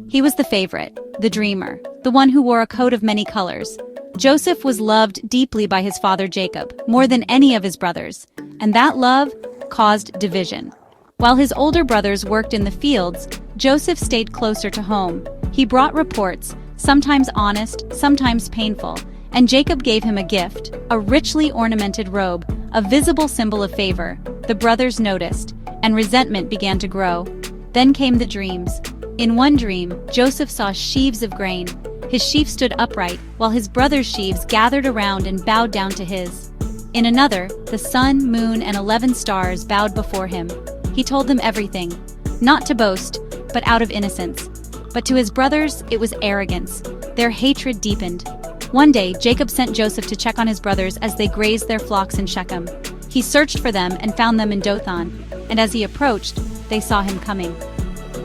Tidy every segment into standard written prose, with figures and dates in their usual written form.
He was the favorite, the dreamer, the one who wore a coat of many colors. Joseph was loved deeply by his father Jacob, more than any of his brothers, and that love caused division. While his older brothers worked in the fields, Joseph stayed closer to home. He brought reports, sometimes honest, sometimes painful, and Jacob gave him a gift, a richly ornamented robe, a visible symbol of favor. The brothers noticed, and resentment began to grow. Then came the dreams. In one dream, Joseph saw sheaves of grain. His sheaf stood upright, while his brothers' sheaves gathered around and bowed down to his. In another, the sun, moon, and 11 stars bowed before him. He told them everything, not to boast, but out of innocence. But to his brothers, it was arrogance. Their hatred deepened. One day, Jacob sent Joseph to check on his brothers as they grazed their flocks in Shechem. He searched for them and found them in Dothan, and as he approached, they saw him coming.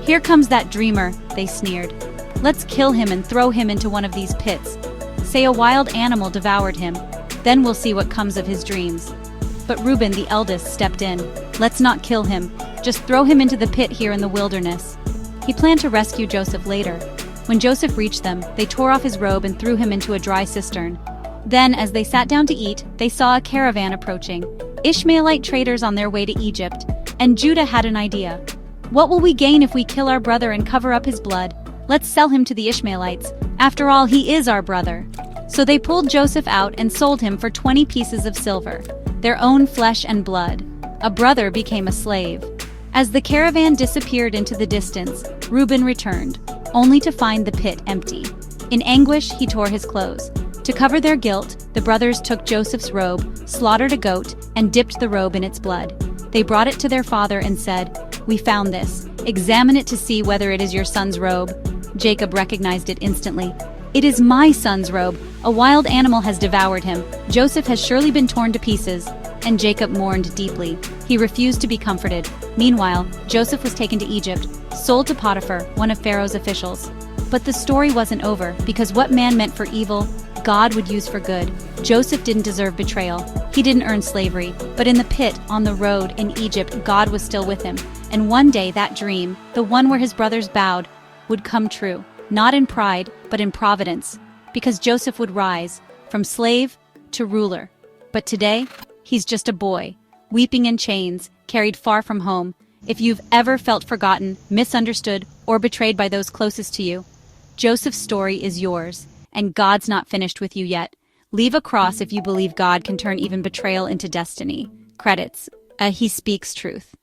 "Here comes that dreamer," they sneered. "Let's kill him and throw him into one of these pits. Say a wild animal devoured him, then we'll see what comes of his dreams." But Reuben, the eldest, stepped in. "Let's not kill him, just throw him into the pit here in the wilderness." He planned to rescue Joseph later. When Joseph reached them, they tore off his robe and threw him into a dry cistern. Then, as they sat down to eat, they saw a caravan approaching, Ishmaelite traders on their way to Egypt, and Judah had an idea. "What will we gain if we kill our brother and cover up his blood? Let's sell him to the Ishmaelites. After all, he is our brother." So they pulled Joseph out and sold him for 20 pieces of silver, their own flesh and blood. A brother became a slave. As the caravan disappeared into the distance, Reuben returned, only to find the pit empty. In anguish, he tore his clothes. To cover their guilt, the brothers took Joseph's robe, slaughtered a goat, and dipped the robe in its blood. They brought it to their father and said, "We found this. Examine it to see whether it is your son's robe." Jacob recognized it instantly. "It is my son's robe. A wild animal has devoured him. Joseph has surely been torn to pieces." And Jacob mourned deeply. He refused to be comforted. Meanwhile, Joseph was taken to Egypt, sold to Potiphar, one of Pharaoh's officials. But the story wasn't over, because what man meant for evil, God would use for good. Joseph didn't deserve betrayal. He didn't earn slavery. But in the pit, on the road, in Egypt, God was still with him. And one day that dream, the one where his brothers bowed, would come true. Not in pride, but in providence. Because Joseph would rise, from slave to ruler. But today, he's just a boy, weeping in chains, carried far from home. If you've ever felt forgotten, misunderstood, or betrayed by those closest to you, Joseph's story is yours, and God's not finished with you yet. Leave a cross if you believe God can turn even betrayal into destiny. Credits. He speaks truth.